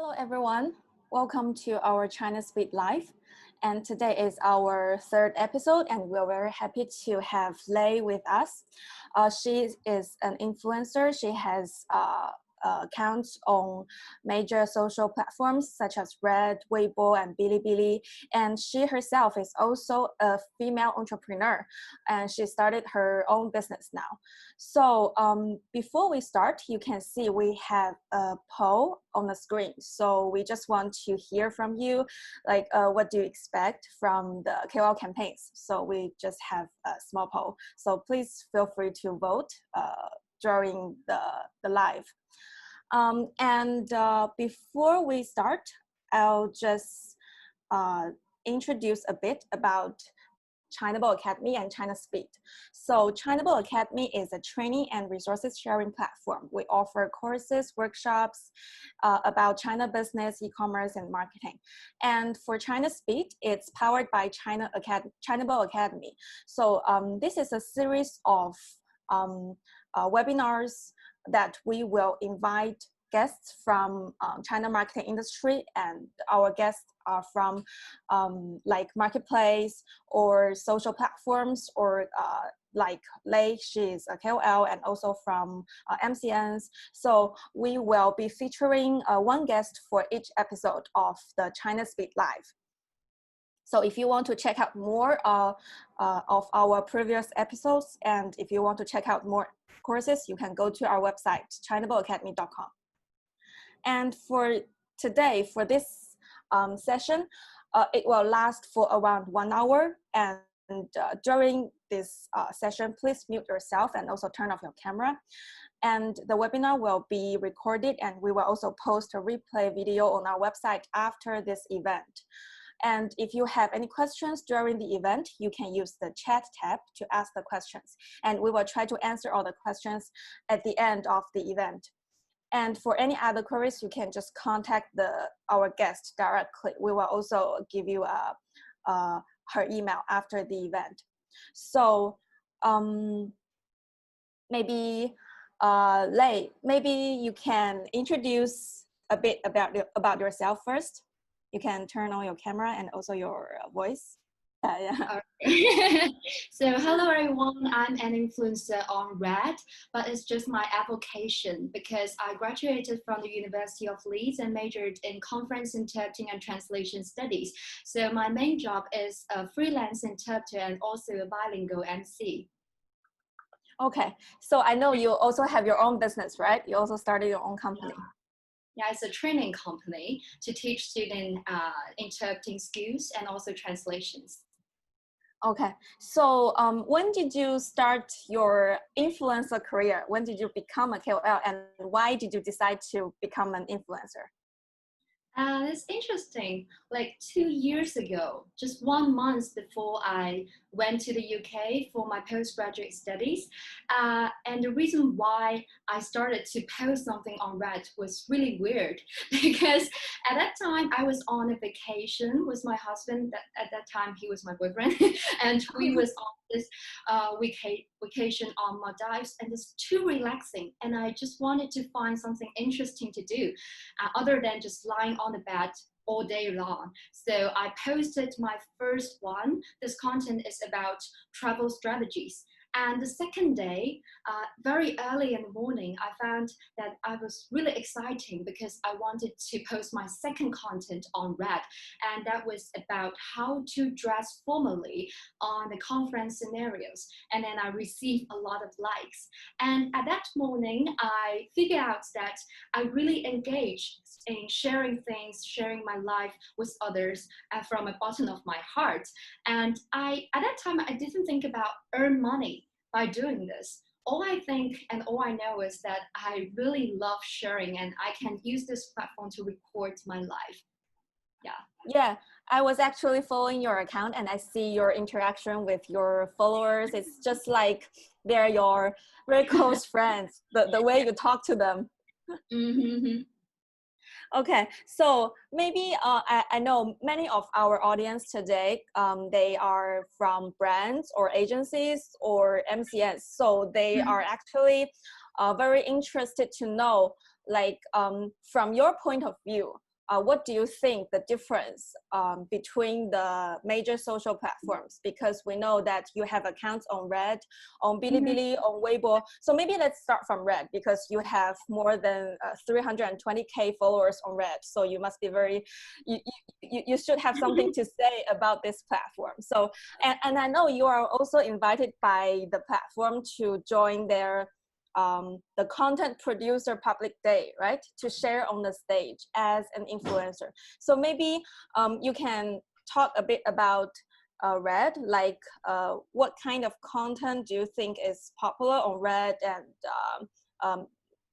Hello, everyone. Welcome to our China Speed Live. And today is our third episode, and we're very happy to have Lei with us. She is an influencer. She has accounts on major social platforms such as Red, Weibo, and Bilibili. And she herself is also a female entrepreneur, and she started her own business now. So before we start, you can see we have a poll on the screen. So we just want to hear from you, like what do you expect from the KOL campaigns? So we just have a small poll. So please feel free to vote during the live. Before we start, I'll just introduce a bit about Chinable Academy and China Speed. So Chinable Academy is a training and resources sharing platform. We offer courses, workshops about China business, e-commerce, and marketing. And for China Speed, it's powered by Chinable Academy. So this is a series of webinars that we will invite guests from China marketing industry, and our guests are from like marketplace or social platforms, or like Lei, she's a KOL, and also from MCNs. So we will be featuring one guest for each episode of the China Speed Live. So if you want to check out more of our previous episodes, and if you want to check out more courses, you can go to our website, chinableacademy.com. And for today, for this session, it will last for around 1 hour. And during this session, please mute yourself and also turn off your camera. And the webinar will be recorded, and we will also post a replay video on our website after this event. And if you have any questions during the event, you can use the chat tab to ask the questions. And we will try to answer all the questions at the end of the event. And for any other queries, you can just contact our guest directly. We will also give you her email after the event. So maybe Lei, maybe you can introduce a bit about yourself first. You can turn on your camera and also your voice. Yeah. So hello everyone, I'm an influencer on Red, but it's just my avocation because I graduated from the University of Leeds and majored in conference interpreting and translation studies. So my main job is a freelance interpreter and also a bilingual MC. Okay, so I know you also have your own business, right? You also started your own company. Yeah, it's a training company to teach students interpreting skills and also translations. Okay, so when did you start your influencer career? When did you become a KOL, and why did you decide to become an influencer? It's interesting. Like 2 years ago, just 1 month before I went to the UK for my postgraduate studies. And the reason why I started to post something on Red was really weird because at that time I was on a vacation with my husband. At that time he was my boyfriend, and we was on this vacation on Maldives, and it's too relaxing. And I just wanted to find something interesting to do other than just lying on the bed all day long. So I posted my first one. This content is about travel strategies. And the second day, very early in the morning, I found that I was really exciting because I wanted to post my second content on Red. And that was about how to dress formally on the conference scenarios. And then I received a lot of likes. And at that morning, I figured out that I really engaged in sharing things, sharing my life with others from the bottom of my heart. And at that time, I didn't think about earn money by doing this. All I think and all I know is that I really love sharing, and I can use this platform to record my life. Yeah, I was actually following your account, and I see your interaction with your followers. It's just like they're your very close friends, the way you talk to them. Mm-hmm. Okay, so maybe I know many of our audience today, they are from brands or agencies or MCNs. So they are actually very interested to know, like from your point of view, what do you think the difference between the major social platforms? Because we know that you have accounts on Red, on Bilibili, on Weibo. So maybe let's start from Red, because you have more than 320K followers on Red. So you must be very, you should have something to say about this platform. So, and I know you are also invited by the platform to join their the content producer public day, right? To share on the stage as an influencer. So maybe you can talk a bit about Red, like what kind of content do you think is popular on Red,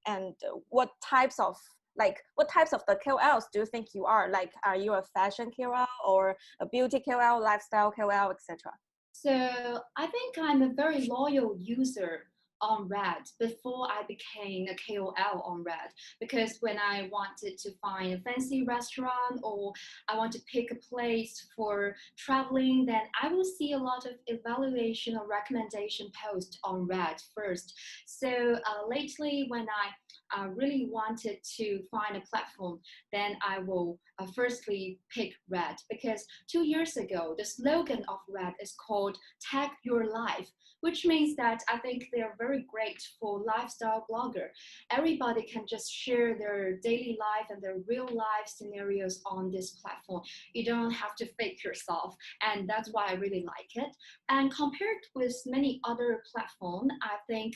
and what types of the KOLs do you think you are? Like, are you a fashion KOL or a beauty KOL, lifestyle KOL, etc.? So I think I'm a very loyal user on Red before I became a KOL on Red, because when I wanted to find a fancy restaurant or I want to pick a place for traveling, then I will see a lot of evaluation or recommendation posts on Red first. So lately, when I really wanted to find a platform, then I will firstly pick Red, because 2 years ago, the slogan of Red is called Tag Your Life, which means that I think they are very great for lifestyle blogger. Everybody can just share their daily life and their real life scenarios on this platform. You don't have to fake yourself, and that's why I really like it. And compared with many other platforms, I think,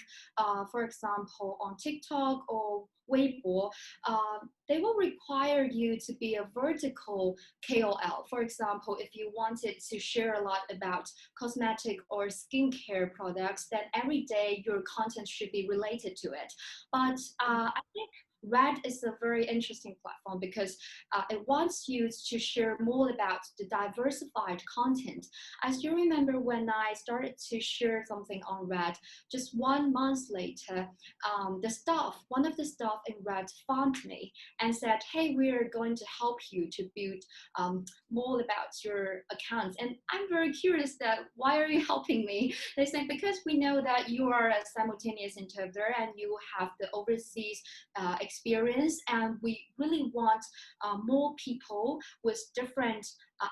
for example, on TikTok or Weibo, they will require you to be a vertical KOL. For example, if you wanted to share a lot about cosmetic or skincare products, then every day your content should be related to it. But I think Red is a very interesting platform because it wants you to share more about the diversified content. I still remember when I started to share something on Red, just 1 month later, one of the staff in Red found me and said, hey, we're going to help you to build more about your accounts. And I'm very curious that why are you helping me? They said, because we know that you are a simultaneous interpreter and you have the overseas experience, and we really want more people with different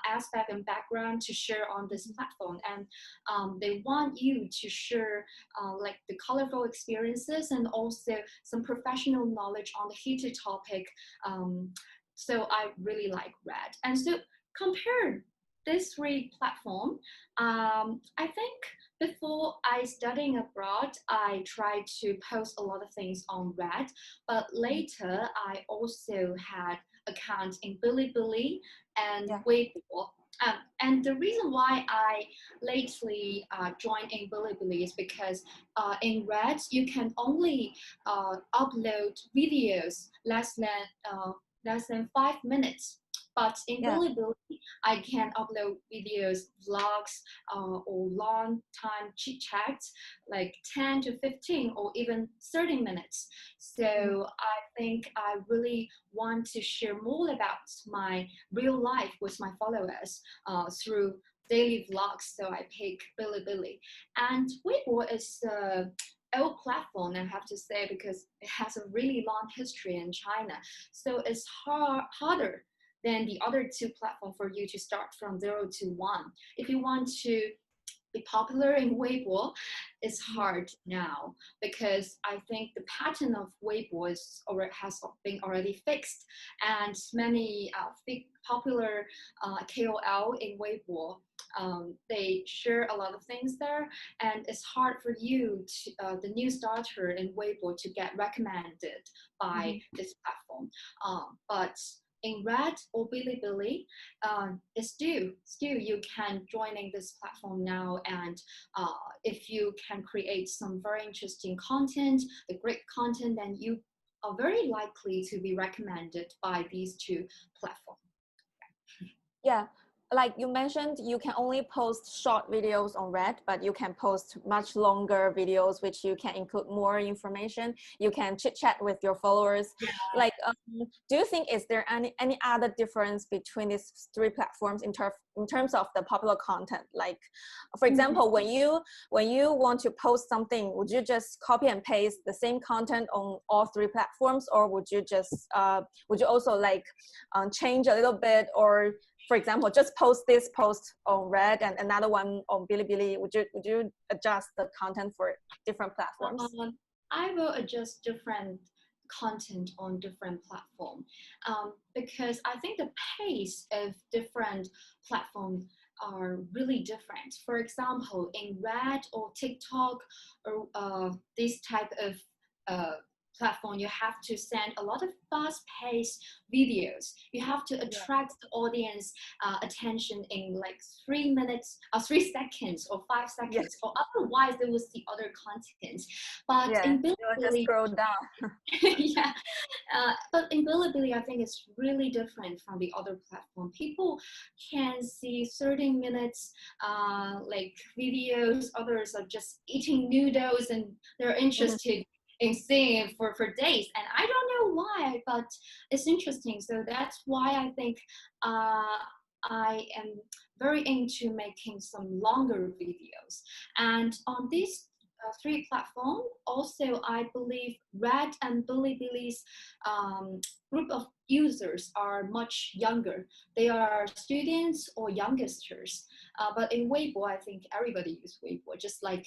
aspect and background to share on this platform. And they want you to share like the colorful experiences and also some professional knowledge on the heated topic. So I really like Red. And so compare this three platform, I think before I studying abroad, I tried to post a lot of things on Red, but later I also had account in Bilibili and Weibo. And the reason why I lately joined in Bilibili is because in Red, you can only upload videos less than 5 minutes. But in Bilibili, I can upload videos, vlogs, or long time chit chats, like 10 to 15 or even 30 minutes. So I think I really want to share more about my real life with my followers through daily vlogs. So I pick Bilibili. And Weibo is old platform, I have to say, because it has a really long history in China. So it's harder than the other two platforms for you to start from 0 to 1. If you want to be popular in Weibo, it's hard now because I think the pattern of Weibo has been already fixed, and many popular KOL in Weibo, they share a lot of things there, and it's hard for you, the new starter in Weibo, to get recommended by this platform. But in Red or Bilibili, it's still you can join in this platform now, and if you can create some very interesting content, the great content, then you are very likely to be recommended by these two platforms. Yeah. like you mentioned, you can only post short videos on Red, but you can post much longer videos, which you can include more information. You can chit chat with your followers. Yeah. Like, do you think is there any other difference between these three platforms in terms of the popular content? Like, for example, when you want to post something, would you just copy and paste the same content on all three platforms, or would you just would you also like change a little bit, or for example, just post this post on Red and another one on Bilibili? Would you adjust the content for different platforms? I will adjust different content on different platform because I think the pace of different platforms are really different. For example, in Red or TikTok or this type of platform, you have to send a lot of fast-paced videos. You have to attract the audience attention in like 3 minutes or 3 seconds or 5 seconds, or otherwise they will see other content. But in Bilibili, just scroll down. yeah, but in Bilibili, I think it's really different from the other platform. People can see 30 minutes like videos. Others are just eating noodles and they're interested in seeing it for days. And I don't know why, but it's interesting. So that's why I think I am very into making some longer videos. And on these three platforms, also I believe Red and Bilibili's group of users are much younger. They are students or youngsters. But in Weibo, I think everybody uses Weibo, just like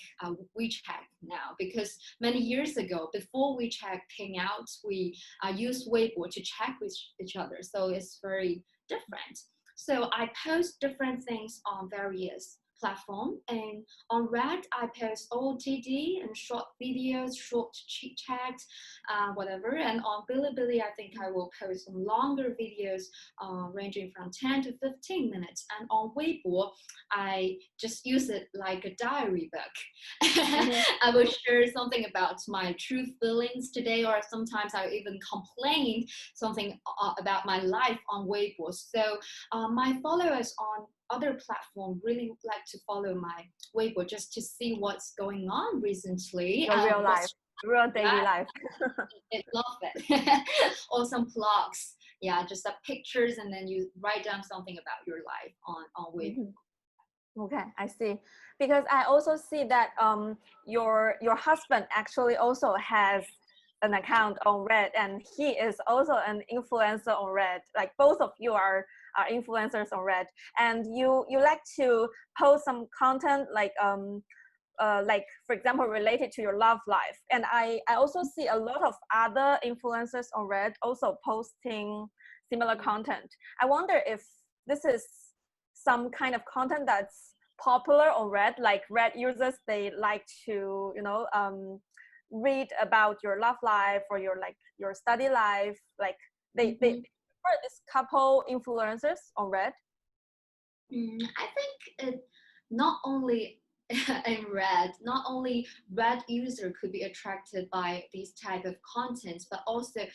WeChat now, because many years ago, before WeChat came out, we used Weibo to chat with each other. So it's very different. So I post different things on various platform, and on Red I post OOTD and short videos, short chit chat, whatever. And on Bilibili, I think I will post some longer videos ranging from 10 to 15 minutes. And on Weibo, I just use it like a diary book. I will share something about my true feelings today, or sometimes I even complain something about my life on Weibo. So my followers on other platform really like to follow my Weibo just to see what's going on recently. Your real life, real daily life. I love it. Or some blogs. Yeah, just pictures, and then you write down something about your life on Weibo. Okay, I see. Because I also see that your husband actually also has an account on Red, and he is also an influencer on Red. Like both of you are influencers on Red, and you like to post some content like for example related to your love life. And I also see a lot of other influencers on Red also posting similar content. I wonder if this is some kind of content that's popular on Red, like Red users, they like to read about your love life or your study life, like they prefer this couple influencers on Red. I think not only in Red, not only Red user could be attracted by these type of contents, but also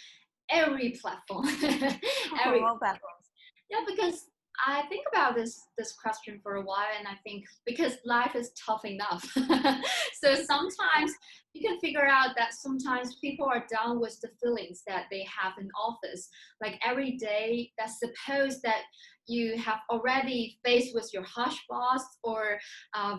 every platform. All platforms. Yeah, because I think about this question for a while, and I think because life is tough enough. So sometimes you can figure out that sometimes people are down with the feelings that they have in office. Like every day, that's suppose that you have already faced with your harsh boss or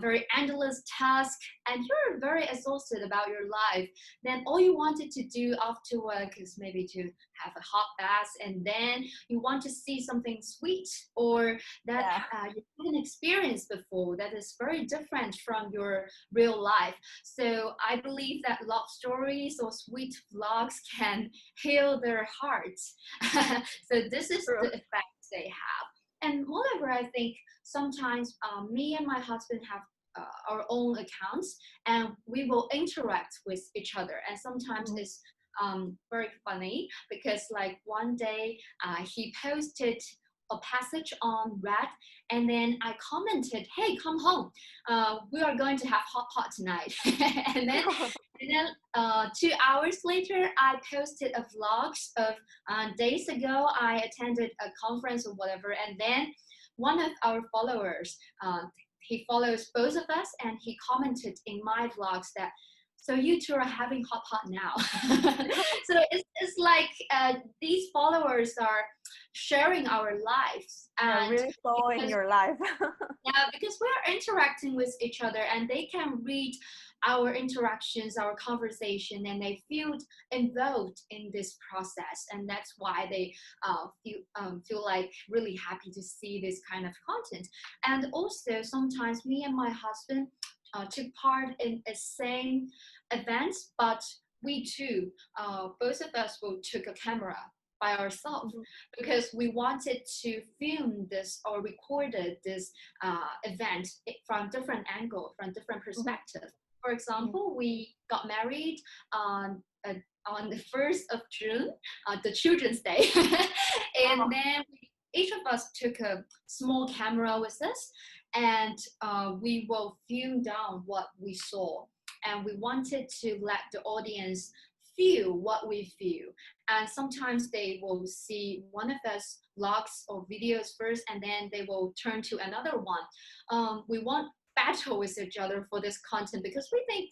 very endless task, and you're very exhausted about your life. Then all you wanted to do after work is maybe to have a hot bath, and then you want to see something sweet or that you haven't experienced before, that is very different from your real life. So I believe that love stories or sweet vlogs can heal their hearts. So this is the effect they have. And moreover, I think sometimes me and my husband have our own accounts, and we will interact with each other. And sometimes it's very funny because like one day he posted a passage on Red, and then I commented, "Hey, come home. We are going to have hot pot tonight." and then 2 hours later, I posted a vlog of days ago. I attended a conference or whatever, and then one of our followers, he follows both of us, and he commented in my vlogs that, so you two are having hot now. So it's like these followers are sharing our lives, Yeah, and really following because, your life. yeah, because we're interacting with each other, and they can read our interactions, our conversation, and they feel involved in this process, and that's why they feel like really happy to see this kind of content. And also sometimes me and my husband took part in a same event, but we too, both of us will took a camera by ourselves Mhm. because we wanted to film this or recorded this event from different angle, from different Mhm. perspective. For Mhm. example, we got married on the 1st of June, the Children's Day, Oh, and then each of us took a small camera with us, and we will film down what we saw, and we wanted to let the audience feel what we feel. And sometimes they will see one of us vlogs or videos first, and then they will turn to another one. We want battle with each other for this content because we think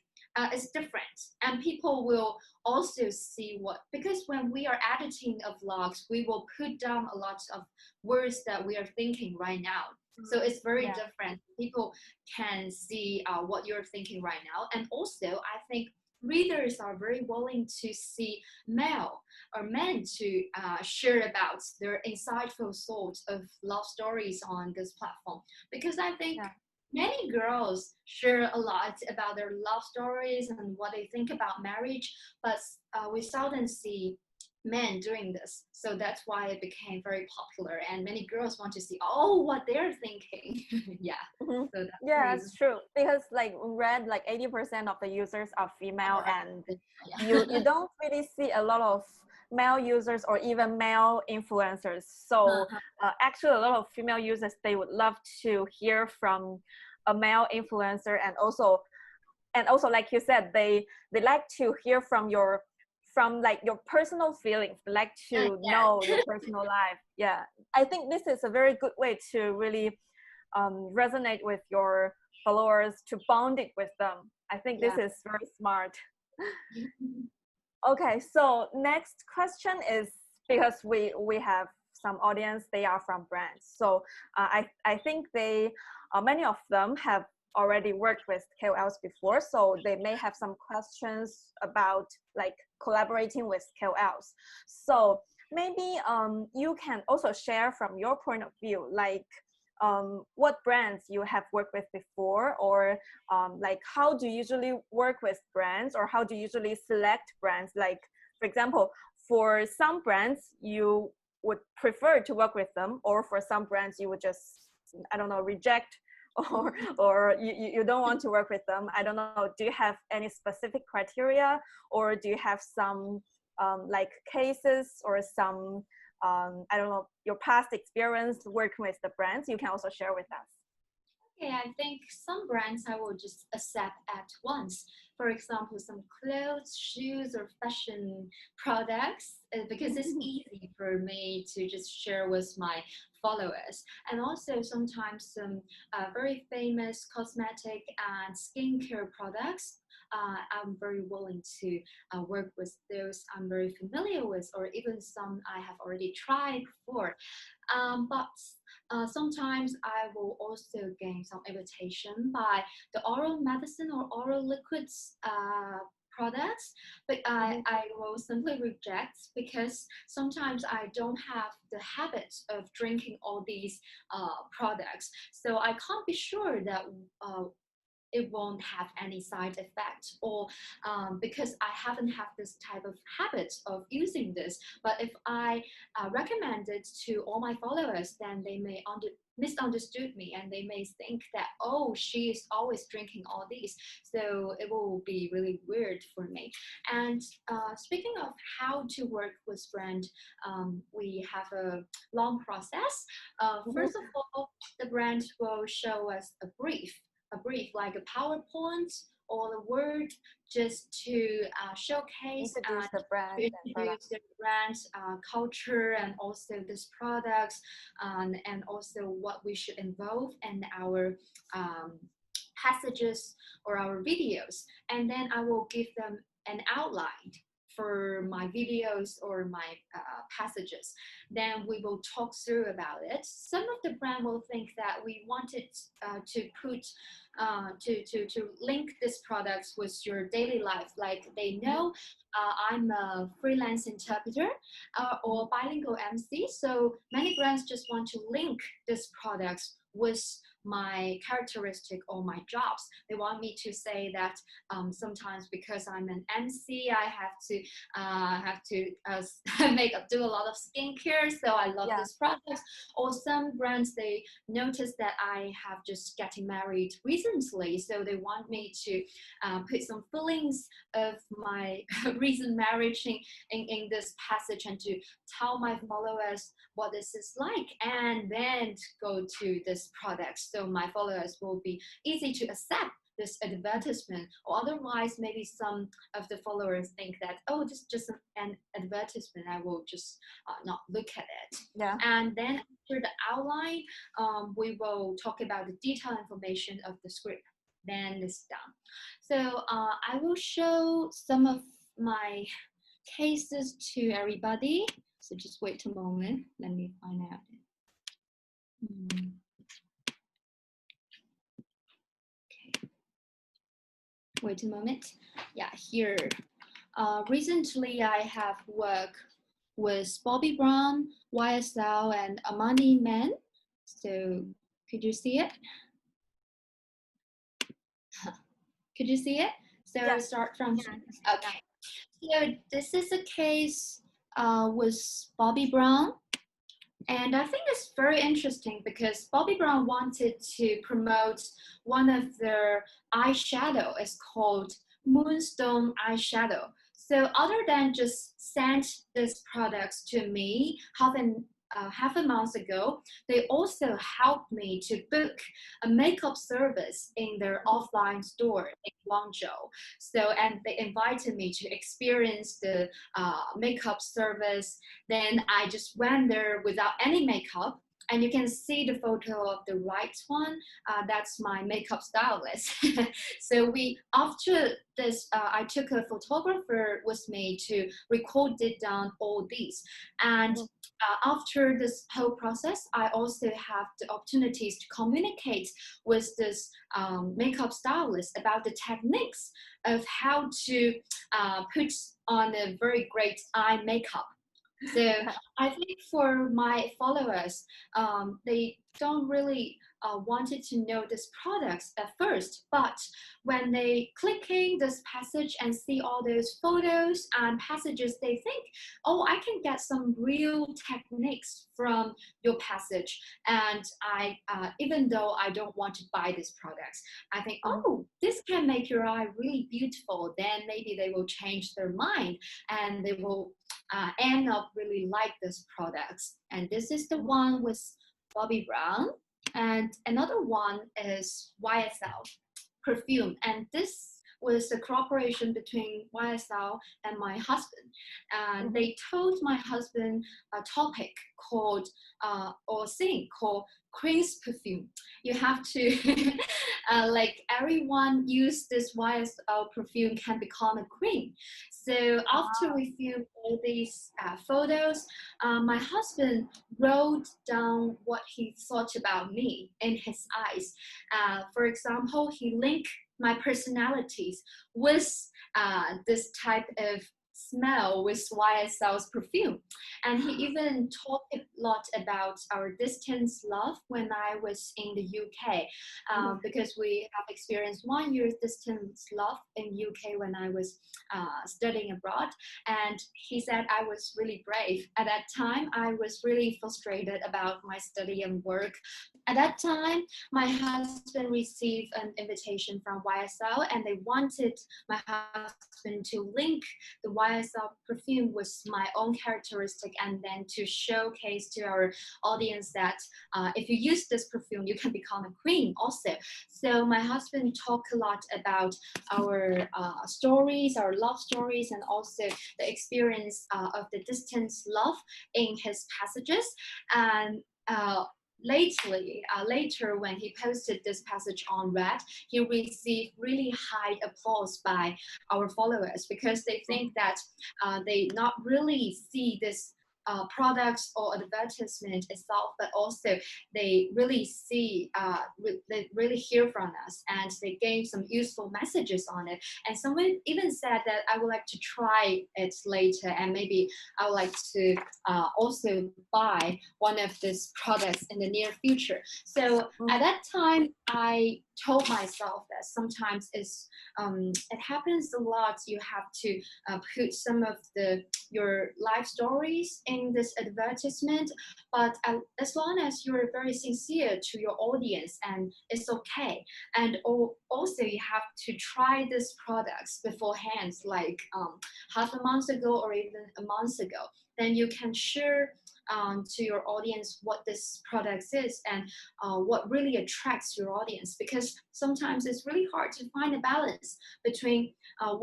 it's different, and people will also see what, because when we are editing a vlogs, we will put down a lot of words that we are thinking right now. So it's very yeah. different. People can see what you're thinking right now. And also, I think readers are very willing to see male or men to share about their insightful thoughts of love stories on this platform. Because I think Yeah. many girls share a lot about their love stories and what they think about marriage, but we seldom see men doing this. So that's why it became very popular, and many girls want to see, oh, what they're thinking. Yeah, Mhm. so that's the Yeah, reason. it's true because like read like 80% of the users are female, Oh, and you yeah. don't really see a lot of male users or even male influencers. So Uh-huh. actually a lot of female users, they would love to hear from a male influencer, and also like you said, they like to hear from your, from like your personal feelings. They like to know Yeah. your personal life. Yeah, I think this is a very good way to really resonate with your followers, to bond it with them. I think this Yeah. is very smart. Okay, so next question is, because we have some audience, they are from brands. So I think they many of them have already worked with KOLs before, so they may have some questions about like collaborating with KOLs. So maybe you can also share from your point of view, like what brands you have worked with before, or like how do you usually work with brands, or how do you usually select brands? Like, for example, for some brands you would prefer to work with them, or for some brands you would just, I don't know, reject, or you don't want to work with them. I don't know, do you have any specific criteria, or do you have some like cases, or some I don't know, your past experience working with the brands, you can also share with us. Okay, I think some brands I will just accept at once. For example, some clothes, shoes, or fashion products, because it's easy for me to just share with my followers. And also sometimes some very famous cosmetic and skincare products. I'm very willing to work with those I'm very familiar with, or even some I have already tried before. But sometimes I will also gain some invitation by the oral medicine or oral liquids products, but I will simply reject because sometimes I don't have the habit of drinking all these products. So I can't be sure that it won't have any side effect, or because I haven't had this type of habit of using this. But if I recommend it to all my followers, then they may misunderstood me, and they may think that, oh, she is always drinking all these, so it will be really weird for me. And speaking of how to work with brand, we have a long process. First of all, the brand will show us a brief like a PowerPoint or the word just to showcase Introduce the brand to and product. introduce the brand's culture and also this products, and also what we should involve in our passages or our videos. And then I will give them an outline for my videos or my passages. Then we will talk through about it. Some of the brand will think that we wanted to put to link this products with your daily life. Like they know I'm a freelance interpreter or bilingual MC. So many brands just want to link this products with my characteristic or my jobs. They want me to say that sometimes because I'm an MC, I have to do a lot of skincare, so I love this product. Or some brands, they notice that I have just getting married recently, so they want me to put some feelings of my recent marriage in this passage and to tell my followers what this is like, and then go to this product, so my followers will be easy to accept this advertisement. Or otherwise, maybe some of the followers think that, oh, this is just an advertisement, I will just not look at it. And then after the outline, we will talk about the detailed information of the script. Then it's done. So I will show some of my cases to everybody. So just wait a moment. Let me find out. Okay. Wait a moment. Yeah, here. Recently, I have worked with Bobbi Brown, YSL, and Armani Men. So could you see it? Could you see it? So start from, okay. So this is a case with Bobbi Brown. And I think it's very interesting because Bobbi Brown wanted to promote one of their eyeshadow. It's called Moonstone eyeshadow. So other than just send these products to me half a month ago, they also helped me to book a makeup service in their offline store in Guangzhou. So, and they invited me to experience the makeup service. Then I just went there without any makeup. And you can see the photo of the right one. That's my makeup stylist. So after this, I took a photographer with me to record it down all these. And after this whole process, I also have the opportunities to communicate with this makeup stylist about the techniques of how to put on a very great eye makeup. So I think for my followers, they don't really wanted to know this products at first, but when they clicking this passage and see all those photos and passages, they think, oh, I can get some real techniques from your passage. And I, even though I don't want to buy these products, I think, oh, this can make your eye really beautiful. Then maybe they will change their mind and they will end up really like this products. And this is the one with Bobbi Brown. And another one is YSL perfume. And this was a cooperation between YSL and my husband. And they told my husband a topic called, or thing called Queen's perfume. You have to, like everyone use this YSL perfume can become a queen. So after we filmed all these photos, my husband wrote down what he thought about me in his eyes. For example, he linked my personalities with this type of smell with YSL's perfume. And he even talked a lot about our distance love when I was in the UK, because we have experienced 1 year distance love in UK when I was studying abroad. And he said I was really brave. At that time, I was really frustrated about my study and work. At that time, my husband received an invitation from YSL and they wanted my husband to link the why I thought perfume was my own characteristic, and then to showcase to our audience that if you use this perfume, you can become a queen also. So my husband talked a lot about our stories, our love stories, and also the experience of the distance love in his passages. And later when he posted this passage on Red, he received really high applause by our followers, because they think that they not really see this products or advertisement itself, but also they really see, they really hear from us, and they gain some useful messages on it. And someone even said that I would like to try it later, and maybe I would like to also buy one of these products in the near future. So at that time, I told myself that sometimes it happens a lot. You have to put some of your life stories in this advertisement, but as long as you're very sincere to your audience, and it's okay. And also you have to try these products beforehand, like half a month ago or even a month ago. Then you can share to your audience what this product is, and what really attracts your audience, because sometimes it's really hard to find a balance between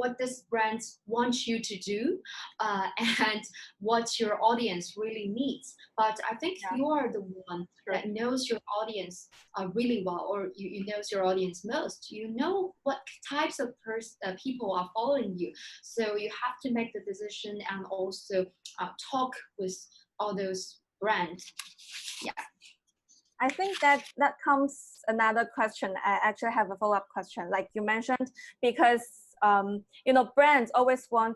what this brand wants you to do and what your audience really needs. But I think you are the one that knows your audience really well, or you knows your audience most. You know what types of people are following you, so you have to make the decision and also talk with all those brands. Yeah. I think that comes another question. I actually have a follow-up question, like you mentioned, because brands always want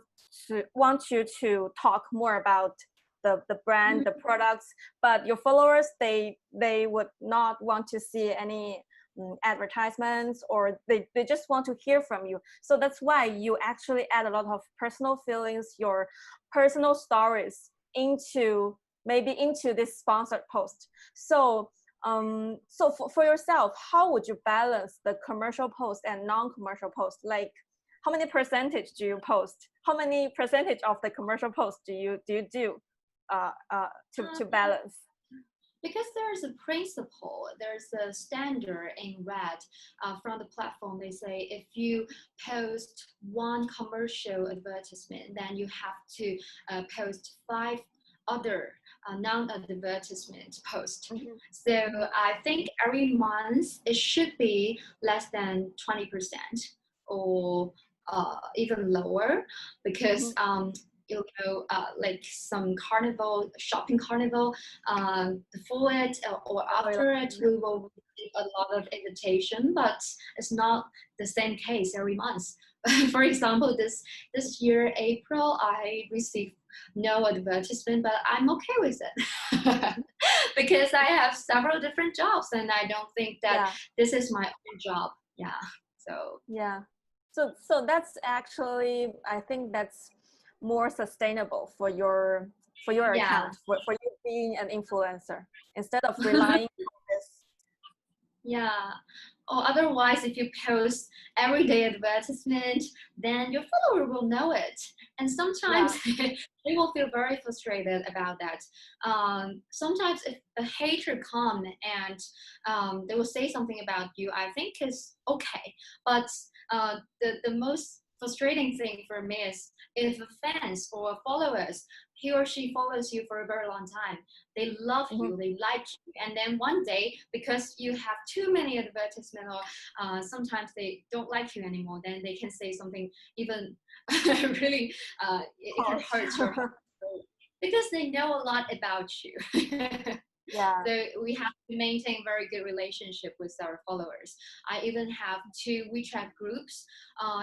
you to talk more about the brand, the products, but your followers, they would not want to see any advertisements, or they just want to hear from you. So that's why you actually add a lot of personal feelings, your personal stories into this sponsored post. So for yourself, how would you balance the commercial post and non-commercial post? Like, how many percentage do you post? How many percentage of the commercial post do you do to balance? Because there's a principle, there's a standard in Red from the platform. They say if you post one commercial advertisement, then you have to post 5 other non-advertisement posts. So I think every month it should be less than 20% or even lower, because like some shopping carnival, before it or after it, we will receive a lot of invitation, but it's not the same case every month. For example, this year, April, I received no advertisement, but I'm okay with it because I have several different jobs, and I don't think that this is my own job. So that's actually, I think that's more sustainable for your account, for you being an influencer, instead of relying on this. Yeah. Or otherwise, if you post everyday advertisement, then your follower will know it. And sometimes they will feel very frustrated about that. Sometimes if a hater come and they will say something about you, I think is okay. But the most frustrating thing for me is if fans or followers, he or she follows you for a very long time, they love you, they like you, and then one day, because you have too many advertisements, or sometimes they don't like you anymore, then they can say something even really, it can hurt your heart, because they know a lot about you. So we have to maintain very good relationship with our followers. I even have 2 WeChat groups.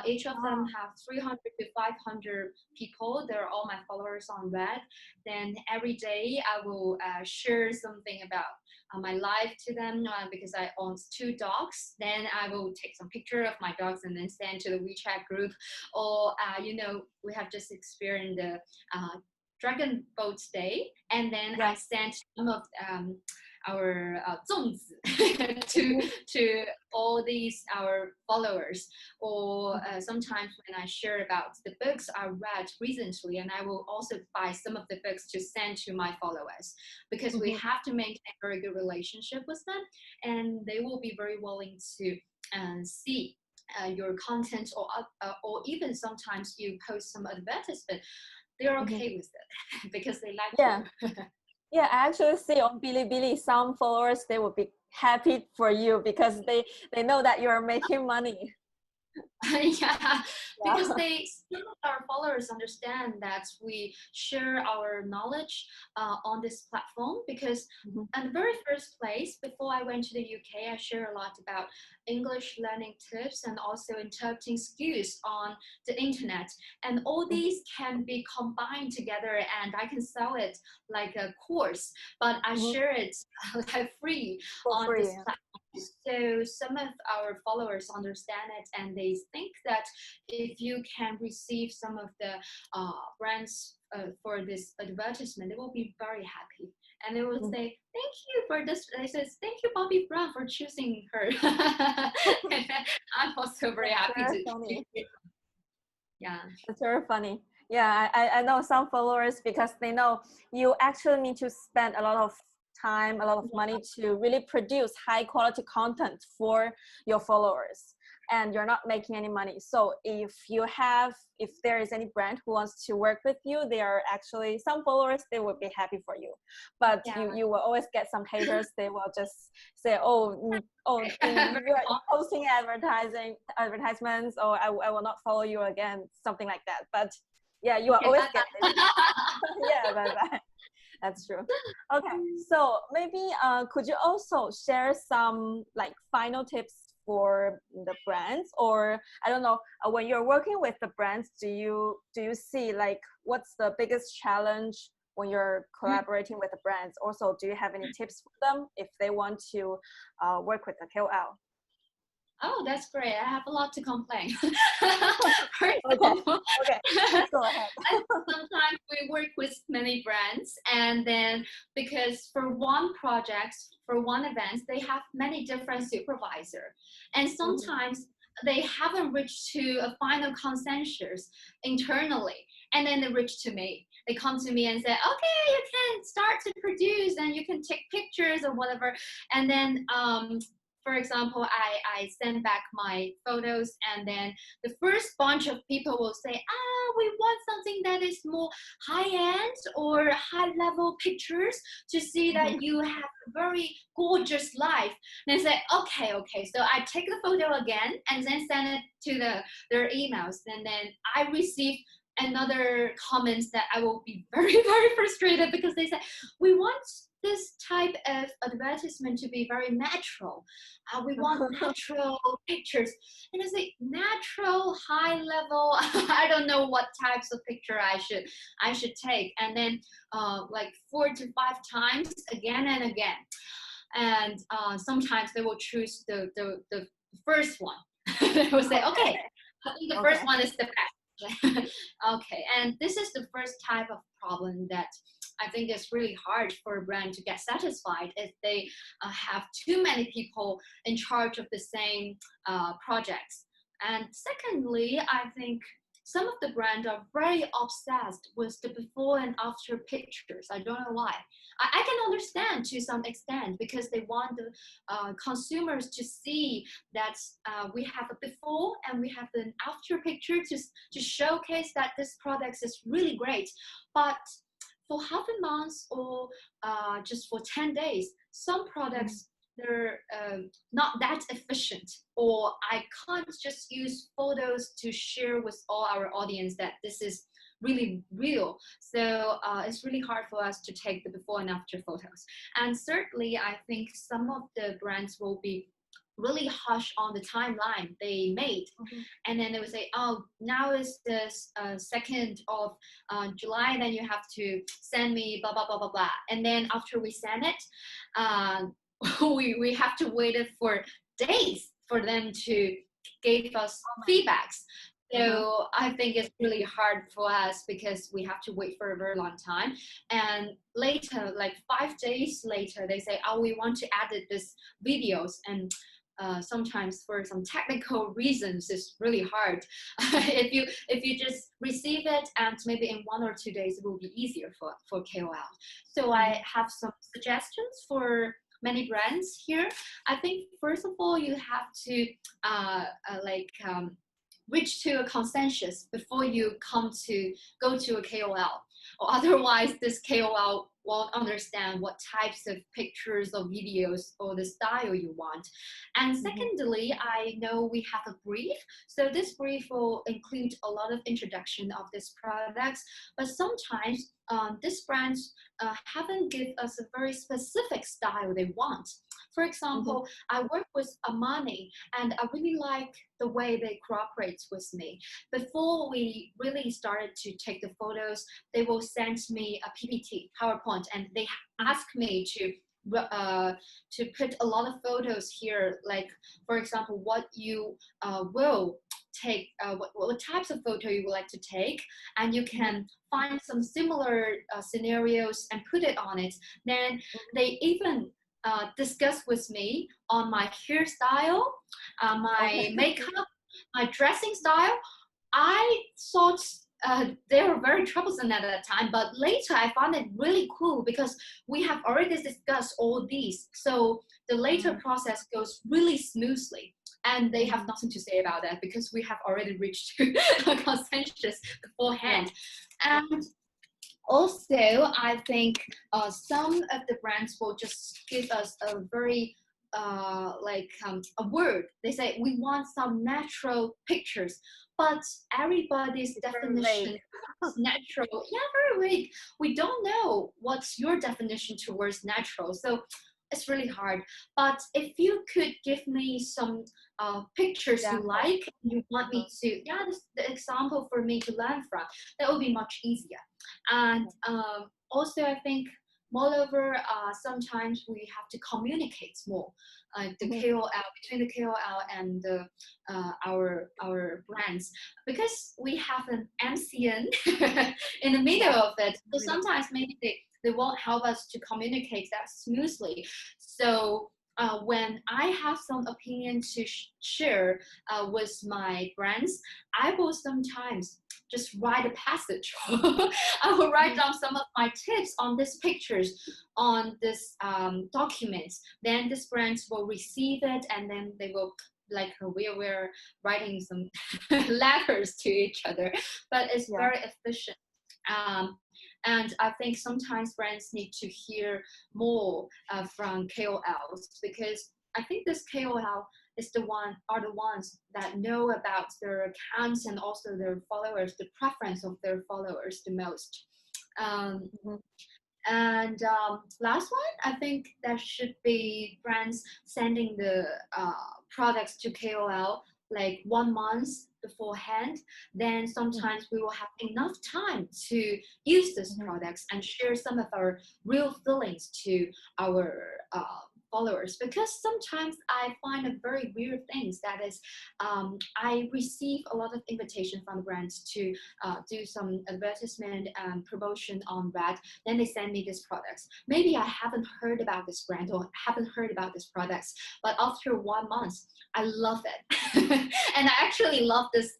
Each of them have 300 to 500 people. They're all my followers on Red. Then every day I will share something about my life to them, because I own 2 dogs. Then I will take some picture of my dogs and then send to the WeChat group. Or we have just experienced the Dragon Boat Day, and then I sent some of 粽子to all these our followers, or sometimes when I share about the books I read recently, and I will also buy some of the books to send to my followers, because we have to maintain a very good relationship with them, and they will be very willing to see your content, or even sometimes you post some advertisement, they're okay with it because they like you. Yeah, I actually see on Bilibili some followers, they will be happy for you because they know that you're making money. Yeah, because some of our followers understand that we share our knowledge on this platform, because in the very first place, before I went to the UK, I share a lot about English learning tips and also interpreting skills on the internet, and all these can be combined together and I can sell it like a course, but I share it like free on free. this platform. So some of our followers understand it, and they think that if you can receive some of the brands for this advertisement, they will be very happy. And they will say, thank you for this. They said, thank you, Bobbi Brown, for choosing her. And I'm also very happy to yeah. That's very funny. Yeah, I know some followers, because they know you actually need to spend a lot of time, a lot of money to really produce high quality content for your followers, and you're not making any money. So if there is any brand who wants to work with you, they are actually, some followers, they will be happy for you, but you will always get some haters. They will just say, you are posting advertisements, or I will not follow you again, something like that. But yeah, you are always getting yeah, bye. That's true. Okay, so maybe could you also share some like final tips for the brands, or I don't know, when you're working with the brands, do you see like what's the biggest challenge when you're collaborating with the brands? Also, do you have any tips for them if they want to work with the KOL? Oh, that's great. I have a lot to complain. Okay. Go ahead. Sometimes we work with many brands, and then because for one project, for one event, they have many different supervisors, and sometimes they haven't reached to a final consensus internally, and then they reach to me. They come to me and say, okay, you can start to produce and you can take pictures or whatever. And then for example, I send back my photos, and then the first bunch of people will say, we want something that is more high-end or high-level pictures to see that you have a very gorgeous life. And I say, okay. So I take the photo again and then send it to their emails. And then I receive another comments that I will be very, very frustrated, because they say, we want this type of advertisement to be very natural. We want natural pictures. And I say, natural, high level, I don't know what types of picture I should take. And then like 4 to 5 times again and again. And sometimes they will choose the first one. They will say, okay, I think the first one is the best. Okay, and this is the first type of problem that I think it's really hard for a brand to get satisfied if they have too many people in charge of the same projects. And secondly, I think some of the brands are very obsessed with the before and after pictures. I don't know why. I can understand to some extent, because they want the consumers to see that we have a before and we have an after picture to showcase that this product is really great. But for half a month or just for 10 days, some products, they're not that efficient, or I can't just use photos to share with all our audience that this is really real. So it's really hard for us to take the before and after photos. And certainly, I think some of the brands will be really harsh on the timeline they made. And then they would say, oh, now is the 2nd of July, then you have to send me blah, blah, blah, blah, blah. And then after we send it, we have to wait for days for them to give us feedbacks. So I think it's really hard for us because we have to wait for a very long time. And later, like 5 days later, they say, oh, we want to edit this videos. And sometimes for some technical reasons, it's really hard. if you just receive it and maybe in 1 or 2 days, it will be easier for KOL. So I have some suggestions for many brands here. I think first of all, you have to reach to a consensus before you go to a KOL, or otherwise this KOL won't understand what types of pictures or videos or the style you want. And secondly, I know we have a brief. So this brief will include a lot of introduction of this products, but sometimes these brands haven't give us a very specific style they want. For example, I work with Armani and I really like the way they cooperate with me. Before we really started to take the photos, they will send me a PPT, PowerPoint, and they ask me to put a lot of photos here, like for example, what you will take, what types of photo you would like to take, and you can find some similar scenarios and put it on it. Then they even discuss with me on my hairstyle, my makeup, my dressing style. I thought they were very troublesome at that time, but later I found it really cool because we have already discussed all these. So the later process goes really smoothly. And they have nothing to say about that because we have already reached a consensus beforehand. And also, I think some of the brands will just give us a very a word. They say we want some natural pictures, but everybody's definition is natural. Yeah, very vague. We don't know what's your definition towards natural. So it's really hard. But if you could give me some pictures you like, you want me to, this the example for me to learn from, that would be much easier. And also, I think, moreover, sometimes we have to communicate more. The KOL, between the KOL and our brands, because we have an MCN in the middle of it. So sometimes maybe they won't help us to communicate that smoothly. So when I have some opinion to share with my brands, I will sometimes just write a passage. I will write down some of my tips on these pictures, on this documents. Then these brands will receive it, and then they will, like we're writing some letters to each other, but it's very efficient. And I think sometimes brands need to hear more from KOLs, because I think this KOL are the ones that know about their accounts and also their followers, the preference of their followers the most. And last one, I think that should be brands sending the products to KOL like 1 month beforehand. Then sometimes we will have enough time to use these products and share some of our real feelings to our followers. Because sometimes I find a very weird things, that is, I receive a lot of invitation from the brands to do some advertisement and promotion on that. Then they send me these products. Maybe I haven't heard about this brand or haven't heard about these products, but after 1 month, I love it. And I actually love this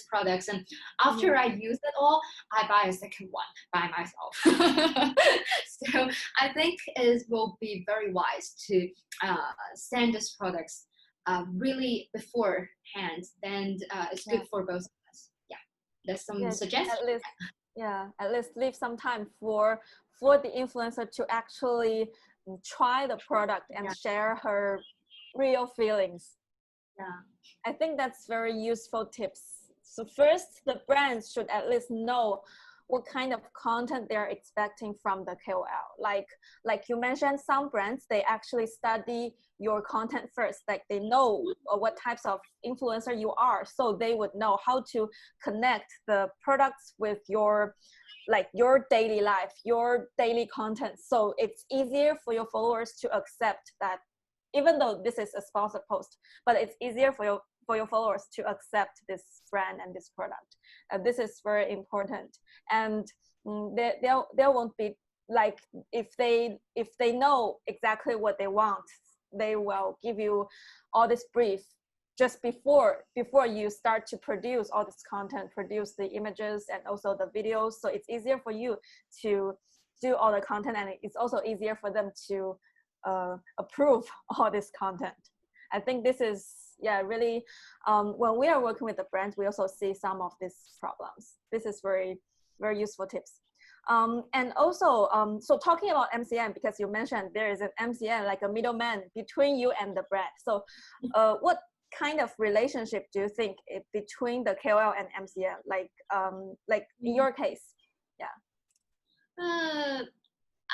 products, and after I use it all, I buy a second one by myself. So I think it will be very wise to send these products really beforehand. Then it's good for both of us. Yeah, there's some suggestions. At least leave some time for the influencer to actually try the product and share her real feelings. I think that's very useful tips. So first, the brands should at least know what kind of content they're expecting from the KOL. Like you mentioned, some brands, they actually study your content first. Like they know what types of influencer you are, so they would know how to connect the products with your daily life, your daily content. So it's easier for your followers to accept that, even though this is a sponsored post, but it's easier for your for your followers to accept this brand and this product. This is very important. And there won't be like, if they know exactly what they want, they will give you all this brief just before you start to produce all this content, produce the images and also the videos. So it's easier for you to do all the content, and it's also easier for them to approve all this content. I think this is, yeah, really, when we are working with the brands, we also see some of these problems. This is very, very useful tips. And also, so talking about MCN, because you mentioned there is an MCN, like a middleman between you and the brand. So what kind of relationship do you think between the KOL and MCN, like in your case? Yeah.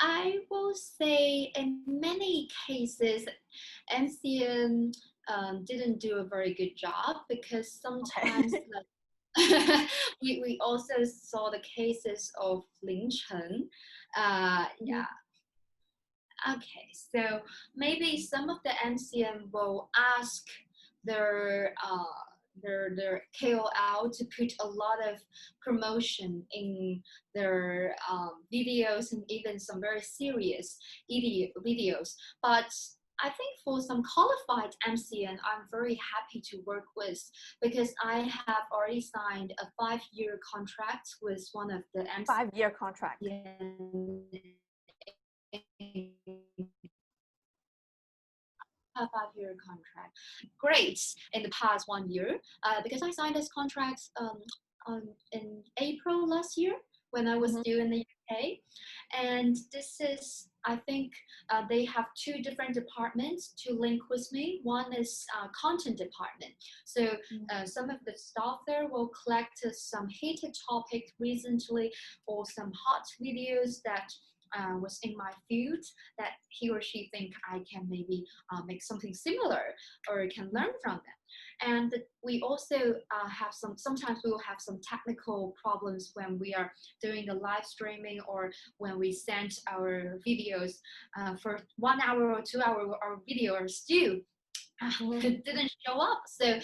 I will say in many cases, MCN didn't do a very good job, because sometimes like, we also saw the cases of Lin Chen. Yeah. Okay, so maybe some of the MCN will ask their KOL to put a lot of promotion in their videos, and even some very serious videos. But I think for some qualified MCN, I'm very happy to work with, because I have already signed a 5-year contract with one of the MCN. 5-year contract. A 5-year contract. Great. In the past 1 year, because I signed this contract in April last year when I was still in the UK. And this is, I think, they have 2 different departments to link with me. One is content department. So some of the staff there will collect some heated topic recently, or some hot videos that was in my field that he or she think I can maybe make something similar or can learn from them. And we also have sometimes we will have some technical problems when we are doing the live streaming, or when we send our videos for 1 hour or 2 hour, our video are still it didn't show up. So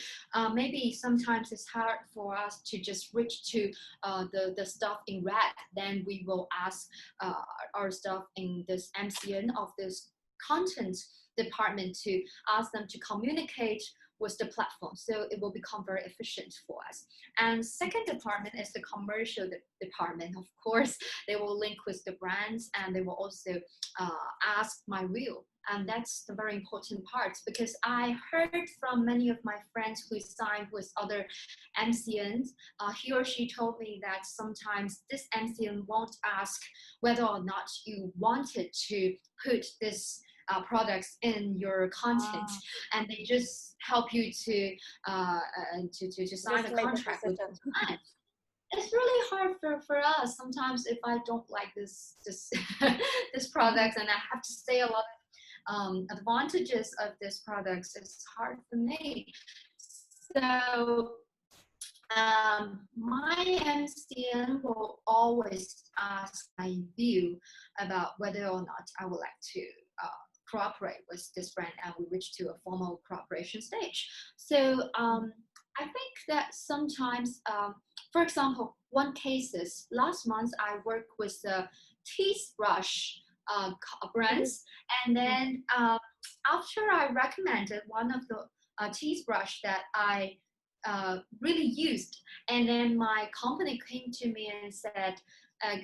maybe sometimes it's hard for us to just reach to the stuff in red. Then we will ask our staff in this MCN of this content department to ask them to communicate with the platform, so it will become very efficient for us. And second department is the commercial department. Of course, they will link with the brands, and they will also ask my view. And that's the very important part, because I heard from many of my friends who signed with other MCNs, he or she told me that sometimes this MCN won't ask whether or not you wanted to put this products in your content, and they just help you to sign a contract with them. It's really hard for us sometimes. If I don't like this this product, and I have to say a lot of advantages of this product, it's hard for me. So my MCN will always ask my view about whether or not I would like to cooperate with this brand, and we reach to a formal cooperation stage. So I think that sometimes, for example, one case is last month I worked with the teeth brush brands, and then after I recommended one of the teeth brush that I really used, and then my company came to me and said,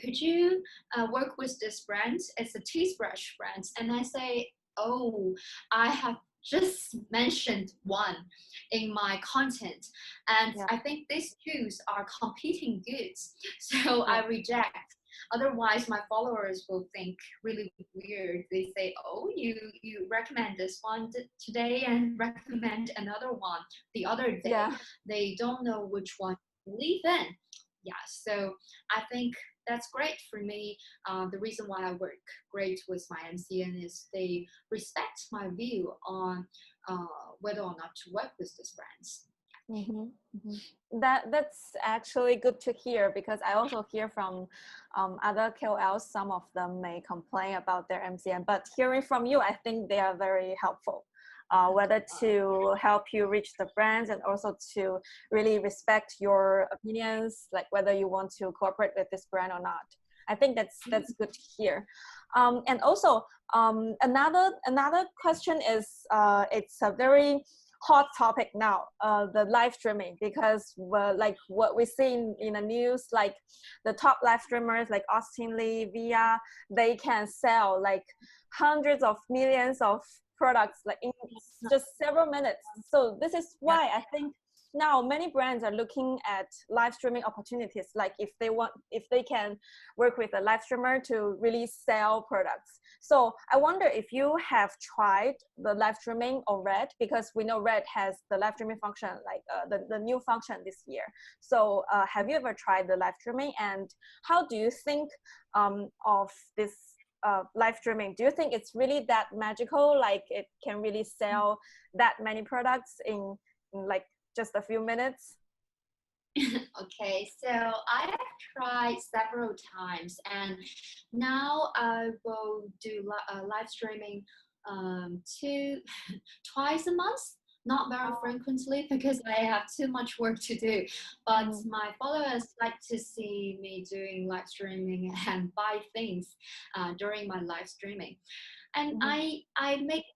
could you work with this brand? It's a teeth brush brand. And I say, oh, I have just mentioned one in my content, and I think these two are competing goods, so I reject. Otherwise, my followers will think really weird. They say, oh, you recommend this one today and recommend another one the other day. Yeah. They don't know which one to believe in. Yeah, so I think that's great for me. The reason why I work great with my MCN is they respect my view on whether or not to work with these brands. That's actually good to hear, because I also hear from other KOLs, some of them may complain about their MCN, but hearing from you, I think they are very helpful. whether to help you reach the brands and also to really respect your opinions, like whether you want to cooperate with this brand or not. I think that's good to hear. And also another question is it's a very hot topic now, the live streaming, because like what we see in the news, like the top live streamers like Austin Lee, Via, they can sell like hundreds of millions of products like in just several minutes. So this is why I think now many brands are looking at live streaming opportunities, like if they can work with a live streamer to really sell products. So I wonder if you have tried the live streaming or Red, because we know Red has the live streaming function, like the new function this year. So have you ever tried the live streaming, and how do you think of this live streaming? Do you think it's really that magical, like it can really sell that many products in like just a few minutes? Okay, so I have tried several times, and now I will do live streaming twice a month. Not very frequently because I have too much work to do, but my followers like to see me doing live streaming and buy things during my live streaming. And I make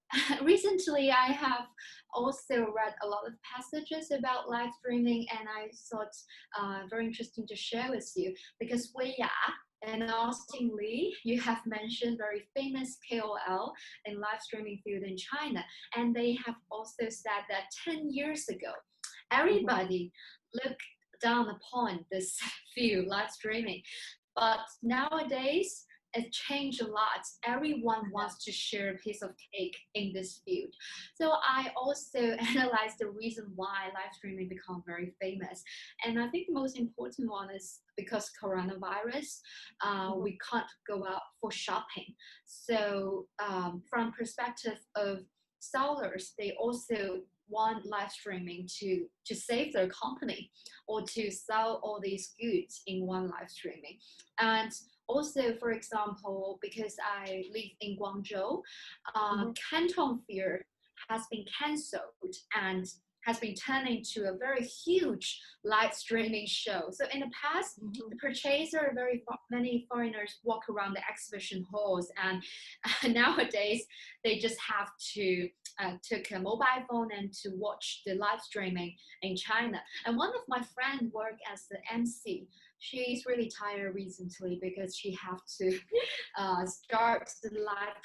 recently I have also read a lot of passages about live streaming, and I thought very interesting to share with you, because Wei Ya and Austin Lee, you have mentioned very famous KOL in live streaming field in China, and they have also said that 10 years ago, everybody looked down upon this field, live streaming, but nowadays it changed a lot. Everyone wants to share a piece of cake in this field. So I also analyzed the reason why live streaming become very famous. And I think the most important one is because coronavirus, we can't go out for shopping. So from perspective of sellers, they also want live streaming to save their company or to sell all these goods in one live streaming. And also, for example, because I live in Guangzhou, Canton Fair has been cancelled and has been turned into a very huge live streaming show. So in the past, the purchaser, many foreigners walk around the exhibition halls, and nowadays they just have to take a mobile phone and to watch the live streaming in China. And one of my friends work as the MC. She's really tired recently because she have to start the live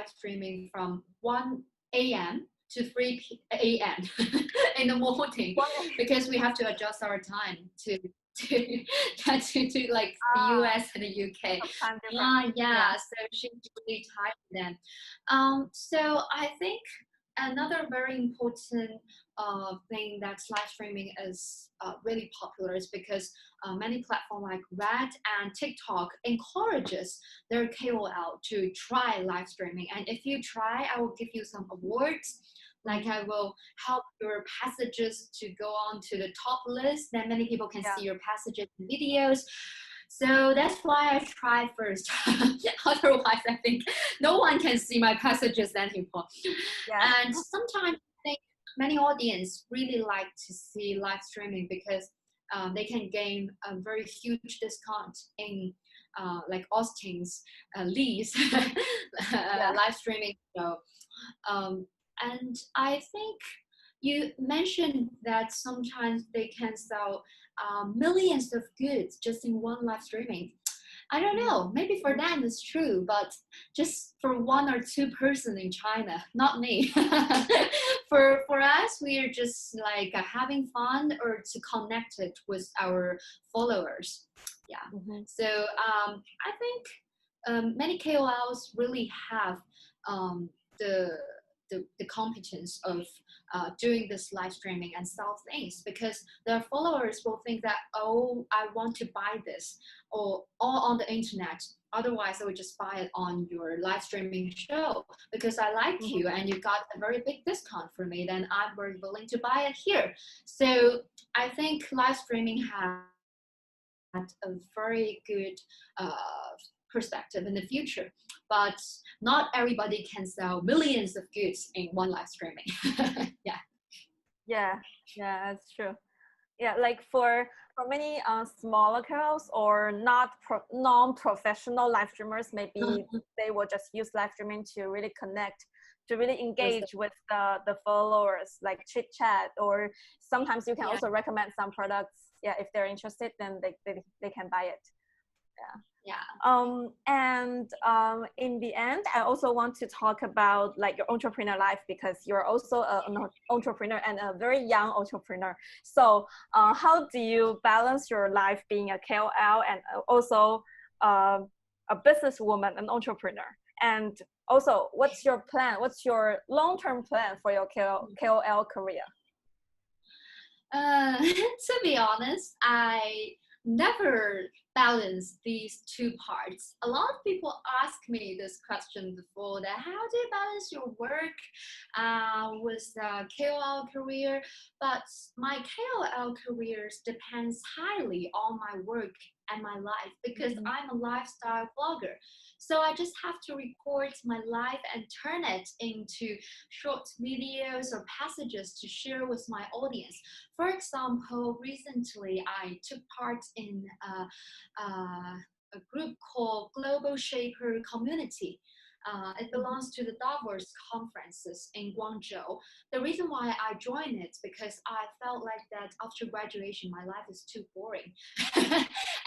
streaming from 1 a.m. to 3 a.m. in the morning, because we have to adjust our time to like the US and the UK. So she's really tired then. So I think another very important thing that live streaming is really popular is because many platforms like Red and TikTok encourages their KOL to try live streaming. And if you try, I will give you some awards. Like I will help your passages to go on to the top list. Then many people can see your passages and videos. So that's why I try first. Otherwise, I think no one can see my passages anymore. And sometimes I think many audience really like to see live streaming because they can gain a very huge discount in like Austin's Lee's live streaming show. And I think you mentioned that sometimes they can sell millions of goods just in one live streaming. I don't know, maybe for them it's true, but just for one or two person in China, not me. For us, we are just like having fun or to connect it with our followers. So I think many KOLs really have the competence of doing this live streaming and sell things, because their followers will think that, oh, I want to buy this or all on the internet. Otherwise, I would just buy it on your live streaming show because I like you and you got a very big discount for me. Then I'm very willing to buy it here. So I think live streaming had a very good perspective in the future. But not everybody can sell millions of goods in one live streaming. Yeah. Yeah, yeah, that's true. Yeah, like for many smaller KOLs or non-professional live streamers, maybe they will just use live streaming to really connect, to really engage with the followers, like chit chat, or sometimes you can also recommend some products. Yeah, if they're interested, then they can buy it. Yeah. And in the end, I also want to talk about like your entrepreneur life, because you're also an entrepreneur and a very young entrepreneur. So how do you balance your life being a KOL and also a businesswoman, an entrepreneur? And also, what's your plan? What's your long-term plan for your KOL career? To be honest, I never balance these two parts. A lot of people ask me this question before, that how do you balance your work with the KOL career? But my KOL careers depends highly on my work and my life, because I'm a lifestyle blogger. So I just have to record my life and turn it into short videos or passages to share with my audience. For example, recently I took part in a group called Global Shaper Community. It belongs to the Davos conferences in Guangzhou. The reason why I joined it because I felt like that after graduation, my life is too boring.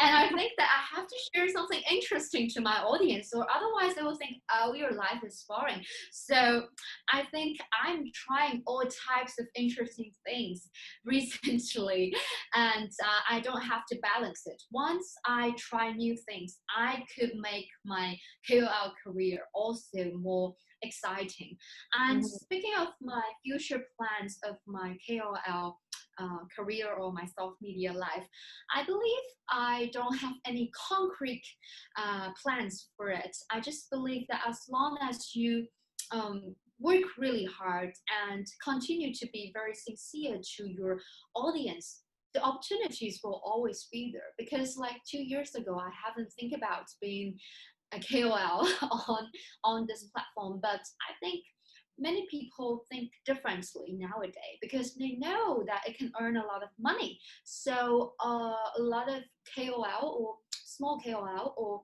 And I think that I have to share something interesting to my audience, or otherwise they will think, oh, your life is boring. So I think I'm trying all types of interesting things recently, and I don't have to balance it. Once I try new things, I could make my KOL career also more exciting. And speaking of my future plans of my KOL career or my soft media life, I believe I don't have any concrete plans for it. I just believe that as long as you work really hard and continue to be very sincere to your audience, the opportunities will always be there. Because like 2 years ago, I haven't think about being a KOL on this platform, but I think many people think differently nowadays because they know that it can earn a lot of money. So a lot of KOL or small KOL or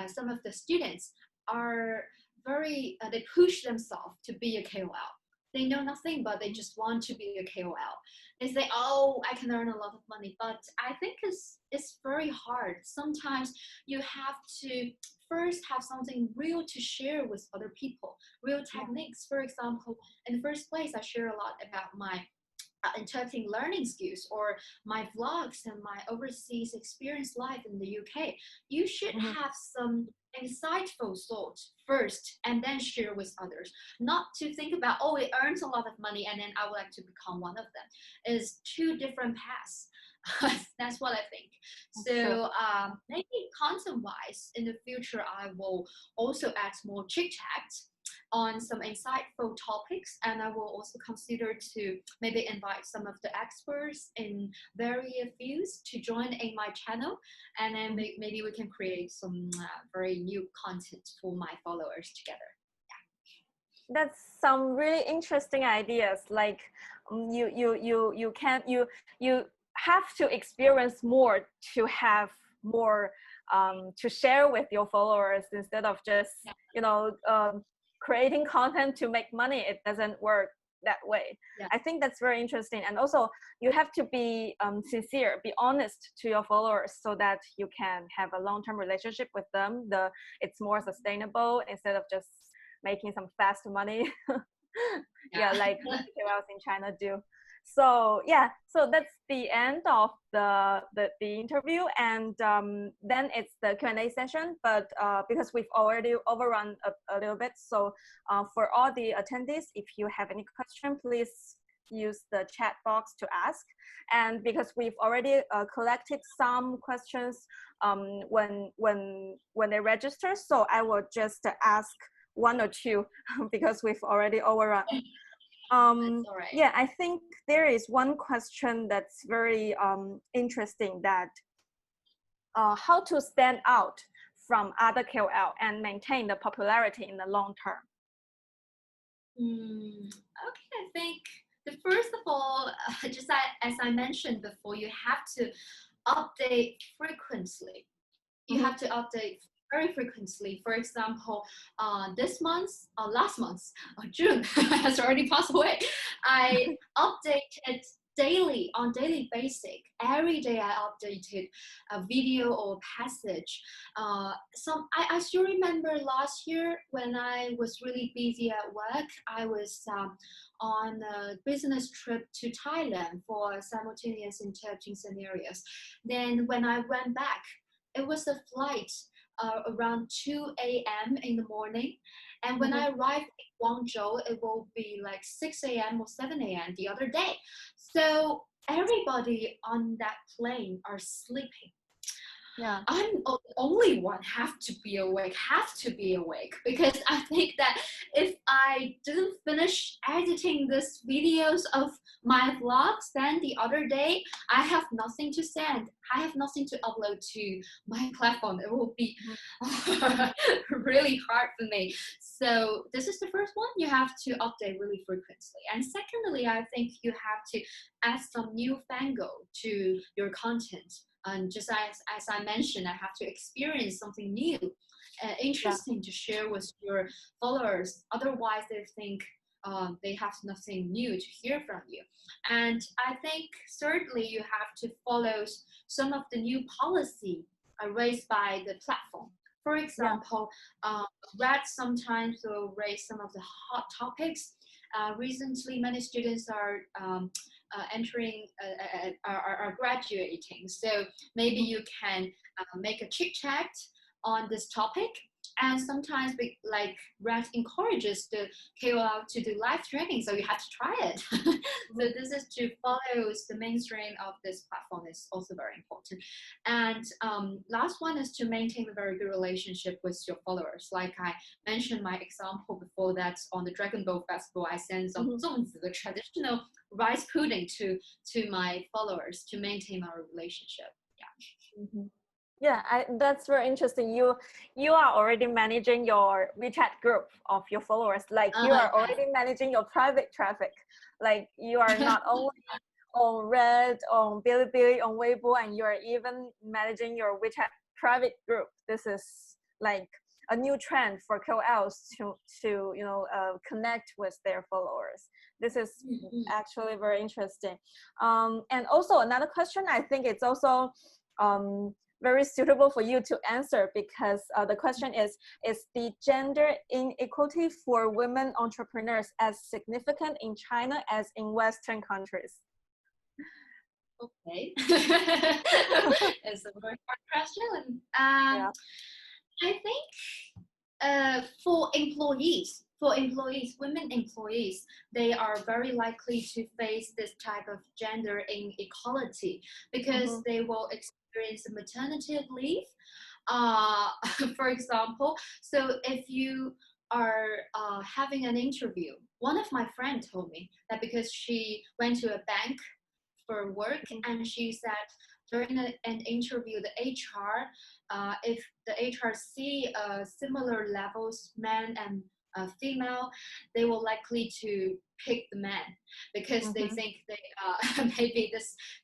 some of the students are very, they push themselves to be a KOL. They know nothing, but they just want to be a KOL. They say, oh, I can earn a lot of money, but I think it's very hard. Sometimes you have to first have something real to share with other people, real techniques. For example, in the first place, I share a lot about my interpreting learning skills or my vlogs and my overseas experience life in the UK. You should have some insightful thoughts first and then share with others, not to think about, oh, it earns a lot of money and then I would like to become one of them. It's two different paths. That's what I think. So maybe content-wise, in the future, I will also add more chit-chat on some insightful topics, and I will also consider to maybe invite some of the experts in various fields to join in my channel, and then maybe we can create some very new content for my followers together. That's some really interesting ideas. Like you have to experience more to have more to share with your followers, instead of just creating content to make money. It doesn't work that way. I think that's very interesting. And also you have to be sincere, be honest to your followers, so that you can have a long-term relationship with them. It's more sustainable instead of just making some fast money. Like KOLs in China do. So so that's the end of the interview, and then it's the Q&A session. But because we've already overrun a little bit, so for all the attendees, if you have any question, please use the chat box to ask. And because we've already collected some questions when they register, so I will just ask one or two because we've already overrun. I think there is one question that's very interesting, that how to stand out from other KOL and maintain the popularity in the long term? Okay, I think the first of all, just as I mentioned before, you have to update frequently. You have to update very frequently. For example, this month, last month, June has already passed away. I updated daily on daily basis. Every day I updated a video or passage. I still remember last year when I was really busy at work. I was on a business trip to Thailand for simultaneous interpreting scenarios. Then when I went back, it was a flight around 2 a.m. in the morning. And when I arrived in Guangzhou, it will be like 6 a.m. or 7 a.m. the other day. So everybody on that plane are sleeping. Yeah. I'm the only one have to be awake, because I think that if I didn't finish editing these videos of my vlogs, then the other day I have nothing to send. I have nothing to upload to my platform. It will be really hard for me. So this is the first one. You have to update really frequently. And secondly, I think you have to add some newfangled to your content. And just as I mentioned, I have to experience something new, interesting to share with your followers. Otherwise, they think they have nothing new to hear from you. And I think thirdly, you have to follow some of the new policy raised by the platform. For example, Red sometimes will raise some of the hot topics. Recently, many students are are graduating. So maybe you can make a chit chat on this topic. And sometimes Red encourages the KOL to do live streaming, so you have to try it. So this is to follow the mainstream of this platform is also very important. And last one is to maintain a very good relationship with your followers. Like I mentioned my example before, that on the Dragon Boat Festival, I sent some zongzi, the traditional rice pudding, to my followers to maintain our relationship. Yeah. Yeah, that's very interesting. You are already managing your WeChat group of your followers. Like you are already managing your private traffic. Like you are not only on Red, on Bilibili, on Weibo, and you are even managing your WeChat private group. This is like a new trend for KOLs to connect with their followers. This is actually very interesting. And also another question, I think it's also very suitable for you to answer, because the question is the gender inequality for women entrepreneurs as significant in China as in Western countries? Okay. It's a very hard question. I think for employees, women employees, they are very likely to face this type of gender inequality because they will experience maternity leave, for example. So if you are having an interview, one of my friends told me that because she went to a bank for work, and she said during an interview, the HR, if the HR see similar levels, men and female, they will likely to pick the man because they think they maybe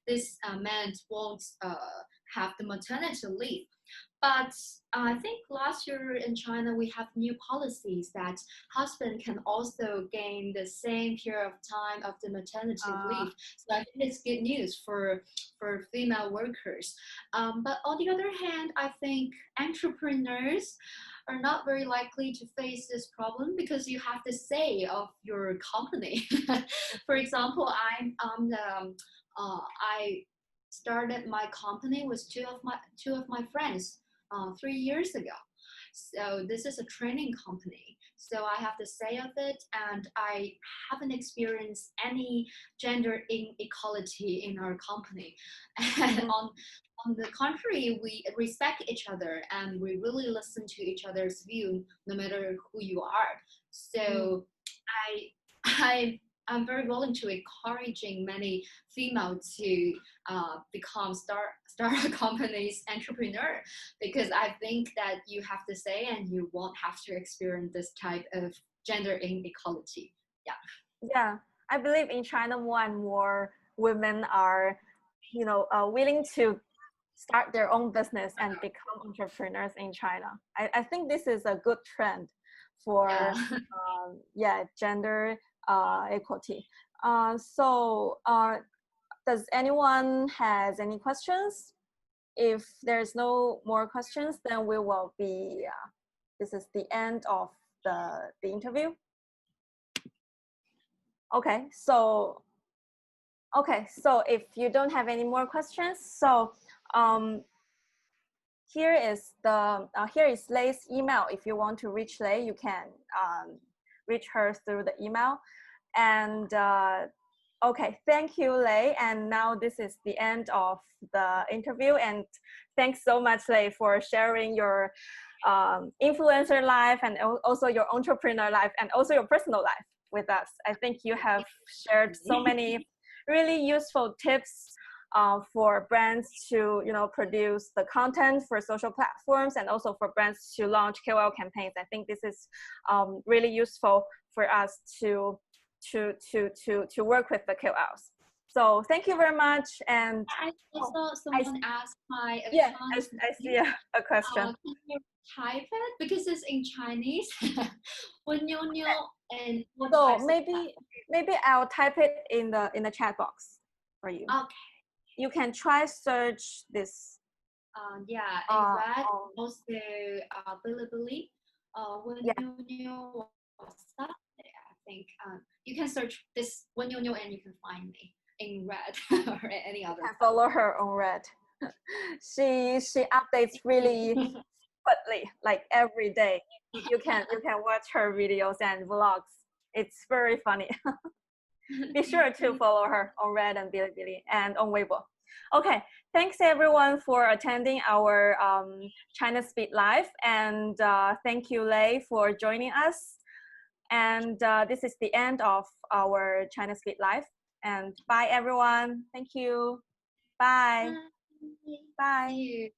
this man won't have the maternity leave. But I think last year in China, we have new policies that husband can also gain the same period of time of the maternity leave. So I think it's good news for female workers. But on the other hand, I think entrepreneurs are not very likely to face this problem because you have the say of your company. For example, I started my company with two of my friends 3 years ago. So this is a training company. So I have the say of it, and I haven't experienced any gender inequality in our company. And on the contrary, we respect each other and we really listen to each other's view, no matter who you are. So I I'm very willing to encouraging many females to become start a company's entrepreneur, because I think that you have to say and you won't have to experience this type of gender inequality. Yeah. Yeah, I believe in China more and more women are, willing to start their own business and become entrepreneurs in China. I think this is a good trend for gender equity. Does anyone has any questions? If there's no more questions, then we will be, this is the end of the interview. Okay, so if you don't have any more questions, so here is Lei's email. If you want to reach Lei, you can reach her through the email. And okay, thank you, Lei. And now this is the end of the interview. And thanks so much, Lei, for sharing your influencer life and also your entrepreneur life and also your personal life with us. I think you have shared so many really useful tips for brands to produce the content for social platforms, and also for brands to launch KOL campaigns. I think this is really useful for us to work with the KOLs. So thank you very much. And I saw someone asked my account. Yeah, I see a question. Can you type it because it's in Chinese? And so maybe I'll type it in the chat box for you. Okay. You can try search this. Yeah, in red, also Bilibili, I think you can search this and you can find me in red or any other. You can follow her on red. she updates really quickly, like every day. You can watch her videos and vlogs. It's very funny. Be sure to follow her on Red and Bilibili and on Weibo. Okay, thanks everyone for attending our China Speed Live, and thank you, Lei, for joining us. And this is the end of our China Speed Live. And bye everyone. Thank you. Bye. Bye.